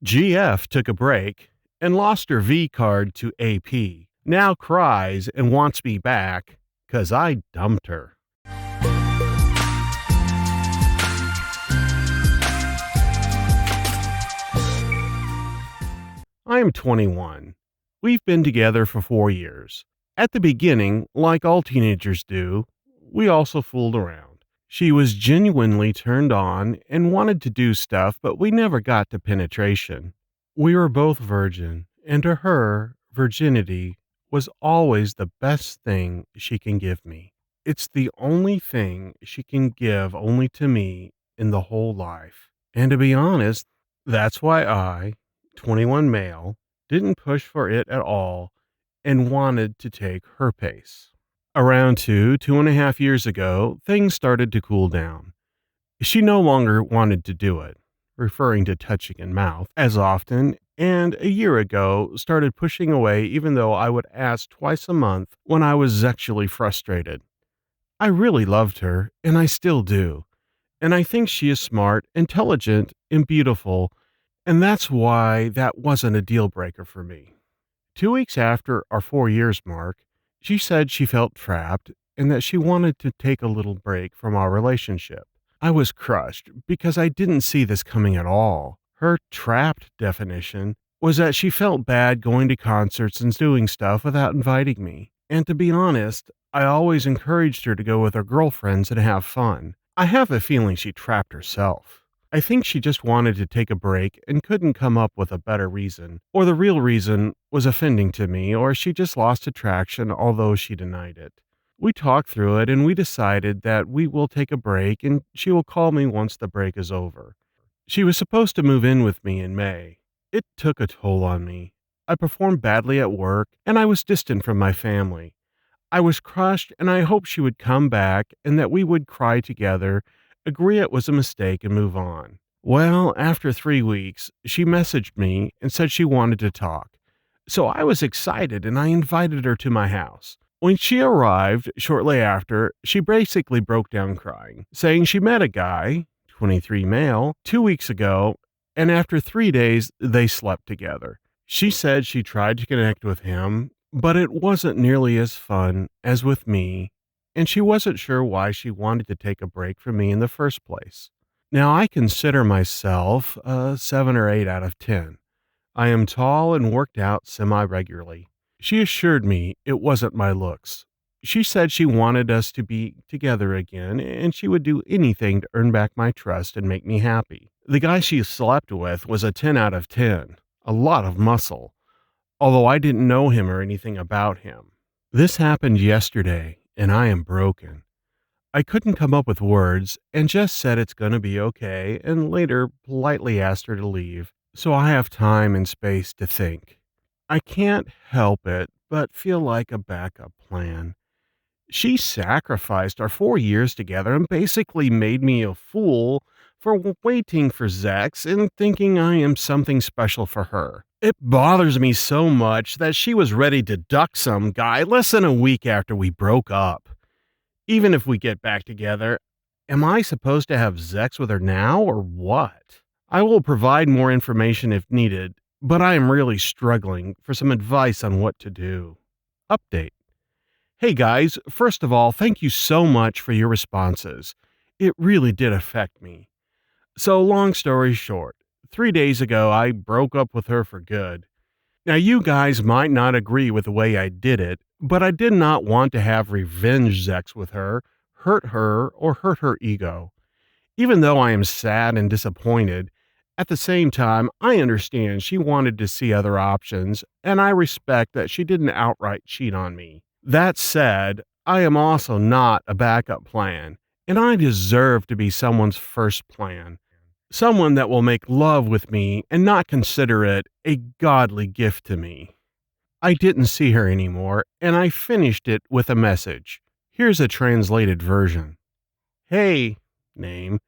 GF took a break and lost her V card to AP. Now cries and wants me back 'cause I dumped her. I am 21. We've been together for 4 years. At the beginning, like all teenagers do, we also fooled around. She was genuinely turned on and wanted to do stuff, but we never got to penetration. We were both virgin, and to her, virginity was always the best thing she can give me. It's the only thing she can give only to me in the whole life. And to be honest, that's why I, 21 male, didn't push for it at all and wanted to take her pace. Around 2.5 years ago, things started to cool down. She no longer wanted to do it, referring to touching in mouth, as often, and a year ago started pushing away even though I would ask twice a month when I was sexually frustrated. I really loved her, and I still do. And I think she is smart, intelligent, and beautiful, and that's why that wasn't a deal breaker for me. 2 weeks after our 4 years mark, she said she felt trapped and that she wanted to take a little break from our relationship. I was crushed because I didn't see this coming at all. Her trapped definition was that she felt bad going to concerts and doing stuff without inviting me. And to be honest, I always encouraged her to go with her girlfriends and have fun. I have a feeling she trapped herself. I think she just wanted to take a break and couldn't come up with a better reason, or the real reason was offending to me, or she just lost attraction, although she denied it. We talked through it and we decided that we will take a break and she will call me once the break is over. She was supposed to move in with me in May. It took a toll on me. I performed badly at work and I was distant from my family. I was crushed and I hoped she would come back and that we would cry together, agree it was a mistake, and move on. Well, after 3 weeks, she messaged me and said she wanted to talk. So I was excited and I invited her to my house. When she arrived shortly after, she basically broke down crying, saying she met a guy, 23 male, 2 weeks ago, and after 3 days, they slept together. She said she tried to connect with him, but it wasn't nearly as fun as with me, and she wasn't sure why she wanted to take a break from me in the first place. Now, I consider myself a 7 or 8 out of 10. I am tall and worked out semi-regularly. She assured me it wasn't my looks. She said she wanted us to be together again, and she would do anything to earn back my trust and make me happy. The guy she slept with was a 10 out of 10, a lot of muscle, although I didn't know him or anything about him. This happened yesterday, and I am broken. I couldn't come up with words and just said it's going to be okay, and later politely asked her to leave so I have time and space to think. I can't help it but feel like a backup plan. She sacrificed our 4 years together and basically made me a fool for waiting for Zex and thinking I am something special for her. It bothers me so much that she was ready to duck some guy less than a week after we broke up. Even if we get back together, am I supposed to have sex with her now or what? I will provide more information if needed, but I am really struggling for some advice on what to do. Update. Hey guys, first of all, thank you so much for your responses. It really did affect me. So long story short, 3 days ago I broke up with her for good. Now you guys might not agree with the way I did it, but I did not want to have revenge sex with her, or hurt her ego. Even though I am sad and disappointed, at the same time, I understand she wanted to see other options, and I respect that she didn't outright cheat on me. That said, I am also not a backup plan, and I deserve to be someone's first plan. Someone that will make love with me and not consider it a godly gift to me. I didn't see her anymore, and I finished it with a message. Here's a translated version. Hey, name.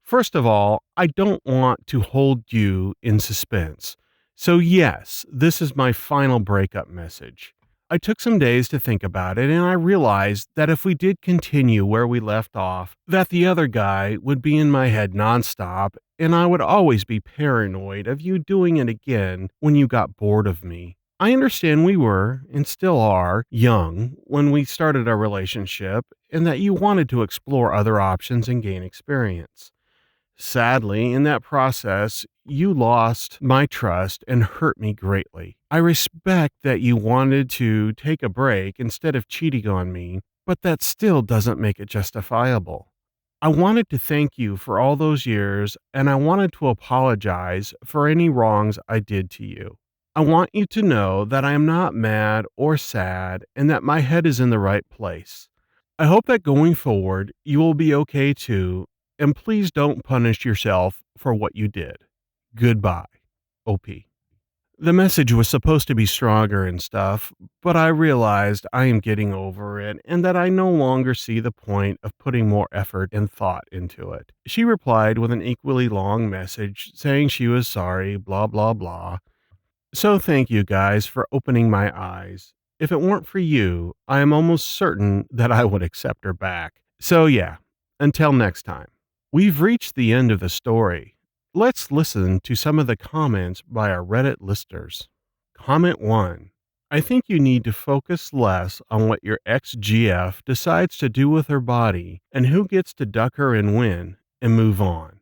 First of all, I don't want to hold you in suspense. So yes, this is my final breakup message. I took some days to think about it, and I realized that if we did continue where we left off, that the other guy would be in my head nonstop, and I would always be paranoid of you doing it again when you got bored of me. I understand we were, and still are, young when we started our relationship, and that you wanted to explore other options and gain experience. Sadly, in that process, you lost my trust and hurt me greatly. I respect that you wanted to take a break instead of cheating on me, but that still doesn't make it justifiable. I wanted to thank you for all those years, and I wanted to apologize for any wrongs I did to you. I want you to know that I am not mad or sad and that my head is in the right place. I hope that going forward, you will be okay too, and please don't punish yourself for what you did. Goodbye, OP. The message was supposed to be stronger and stuff, but I realized I am getting over it and that I no longer see the point of putting more effort and thought into it. She replied with an equally long message saying she was sorry, blah, blah, blah. So thank you guys for opening my eyes. If it weren't for you, I am almost certain that I would accept her back. So yeah, until next time. We've reached the end of the story. Let's listen to some of the comments by our Reddit listeners. Comment 1. I think you need to focus less on what your ex-GF decides to do with her body and who gets to duck her and win, and move on.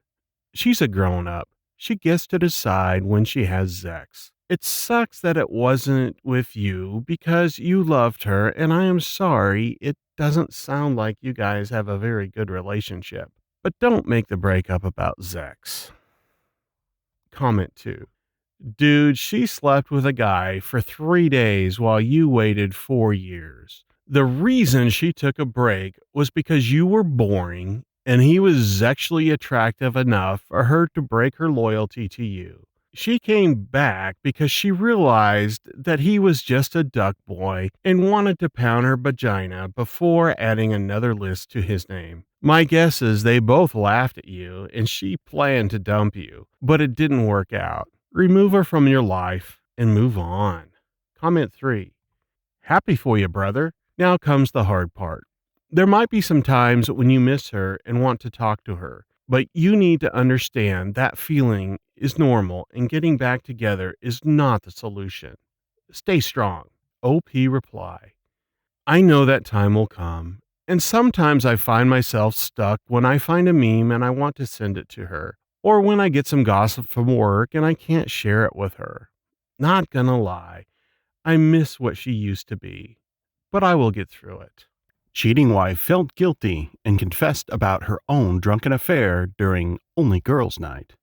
She's a grown up. She gets to decide when she has sex. It sucks that it wasn't with you because you loved her, and I am sorry it doesn't sound like you guys have a very good relationship. But don't make the breakup about Zex. Comment 2. Dude, she slept with a guy for 3 days while you waited 4 years. The reason she took a break was because you were boring and he was sexually attractive enough for her to break her loyalty to you. She came back because she realized that he was just a duck boy and wanted to pound her vagina before adding another list to his name. My guess is they both laughed at you and she planned to dump you, but it didn't work out. Remove her from your life and move on. Comment 3. Happy for you, brother. Now comes the hard part. There might be some times when you miss her and want to talk to her, but you need to understand that feeling is normal and getting back together is not the solution. Stay strong. OP reply. I know that time will come, and sometimes I find myself stuck when I find a meme and I want to send it to her, or when I get some gossip from work and I can't share it with her. Not gonna lie, I miss what she used to be, but I will get through it. Cheating wife felt guilty and confessed about her own drunken affair during Only Girls Night.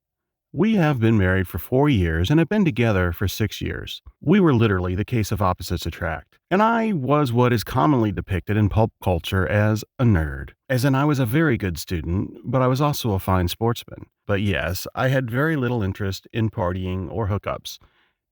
We have been married for 4 years and have been together for 6 years. We were literally the case of opposites attract. And I was what is commonly depicted in pulp culture as a nerd. As in, I was a very good student, but I was also a fine sportsman. But yes, I had very little interest in partying or hookups.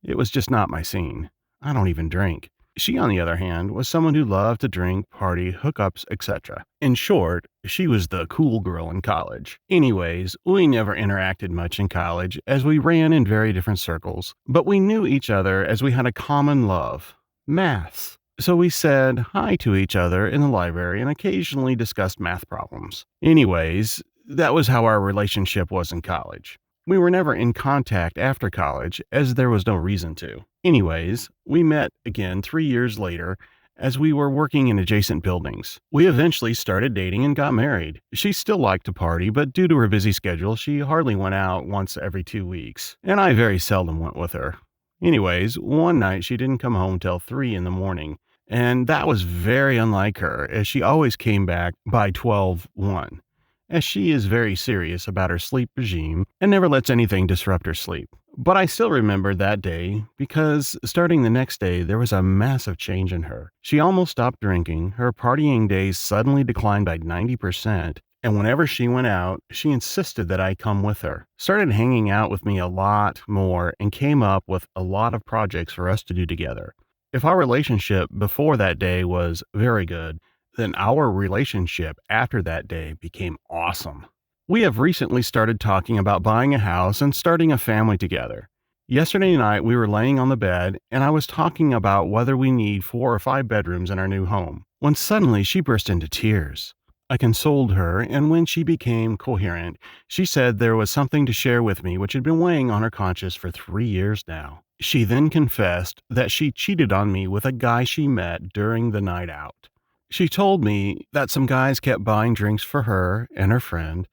It was just not my scene. I don't even drink. She, on the other hand, was someone who loved to drink, party, hookups, etc. In short, she was the cool girl in college. Anyways, we never interacted much in college as we ran in very different circles, but we knew each other as we had a common love, maths. So we said hi to each other in the library and occasionally discussed math problems. Anyways, that was how our relationship was in college. We were never in contact after college, as there was no reason to. Anyways, we met again 3 years later as we were working in adjacent buildings. We eventually started dating and got married. She still liked to party, but due to her busy schedule, she hardly went out once every 2 weeks, and I very seldom went with her. Anyways, one night she didn't come home till 3 in the morning, and that was very unlike her, as she always came back by 12:01. As she is very serious about her sleep regime and never lets anything disrupt her sleep. But I still remember that day because starting the next day, there was a massive change in her. She almost stopped drinking, her partying days suddenly declined by 90%, and whenever she went out, she insisted that I come with her. Started hanging out with me a lot more and came up with a lot of projects for us to do together. If our relationship before that day was very good, then our relationship after that day became awesome. We have recently started talking about buying a house and starting a family together. Yesterday night, we were laying on the bed, and I was talking about whether we need 4 or 5 bedrooms in our new home, when suddenly she burst into tears. I consoled her, and when she became coherent, she said there was something to share with me which had been weighing on her conscience for 3 years now. She then confessed that she cheated on me with a guy she met during the night out. She told me that some guys kept buying drinks for her and her friend,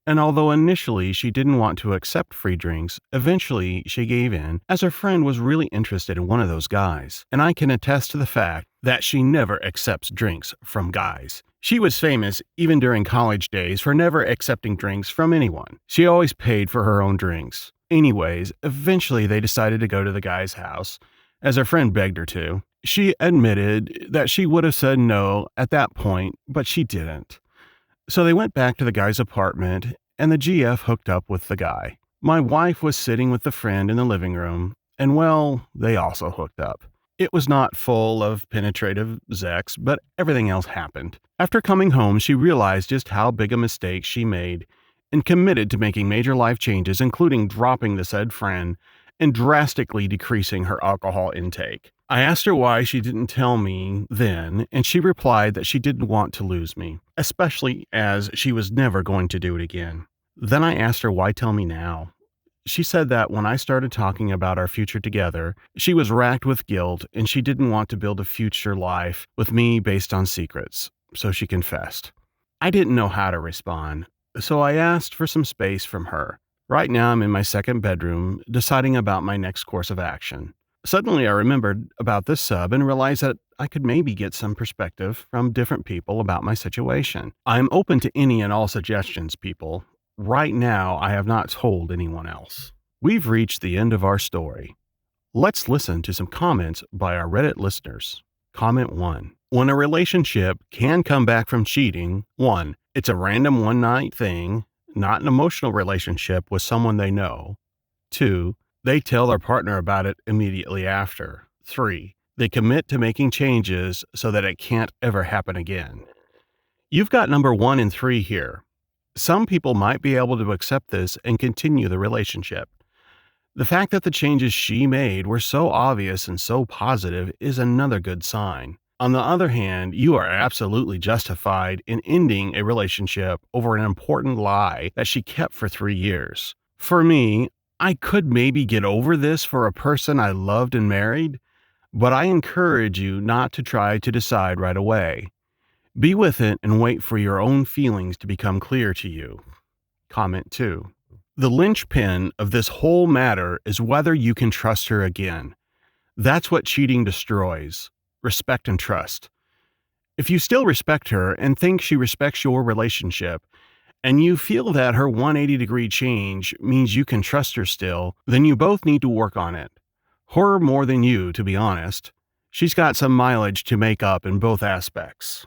and although initially she didn't want to accept free drinks, eventually she gave in as her friend was really interested in one of those guys. And I can attest to the fact that she never accepts drinks from guys. She was famous even during college days for never accepting drinks from anyone. She always paid for her own drinks. Anyways, eventually they decided to go to the guy's house, as her friend begged her to. She admitted that she would have said no at that point, but she didn't. So they went back to the guy's apartment, and the GF hooked up with the guy. My wife was sitting with the friend in the living room, and well, they also hooked up. It was not full of penetrative sex, but everything else happened. After coming home, she realized just how big a mistake she made and committed to making major life changes, including dropping the said friend and drastically decreasing her alcohol intake. I asked her why she didn't tell me then, and she replied that she didn't want to lose me, especially as she was never going to do it again. Then I asked her why tell me now. She said that when I started talking about our future together, she was racked with guilt and she didn't want to build a future life with me based on secrets, so she confessed. I didn't know how to respond, so I asked for some space from her. Right now I'm in my second bedroom, deciding about my next course of action. Suddenly I remembered about this sub and realized that I could maybe get some perspective from different people about my situation. I am open to any and all suggestions, people. Right now, I have not told anyone else. We've reached the end of our story. Let's listen to some comments by our Reddit listeners. Comment 1. When a relationship can come back from cheating, 1. It's a random one-night thing, not an emotional relationship with someone they know. 2. They tell their partner about it immediately after. 3. They commit to making changes so that it can't ever happen again. You've got number 1 and 3 here. Some people might be able to accept this and continue the relationship. The fact that the changes she made were so obvious and so positive is another good sign. On the other hand, you are absolutely justified in ending a relationship over an important lie that she kept for 3 years. For me, I could maybe get over this for a person I loved and married, but I encourage you not to try to decide right away. Be with it and wait for your own feelings to become clear to you. Comment 2. The linchpin of this whole matter is whether you can trust her again. That's what cheating destroys. Respect and trust. If you still respect her and think she respects your relationship, and you feel that her 180-degree change means you can trust her still, then you both need to work on it. Her more than you, to be honest. She's got some mileage to make up in both aspects.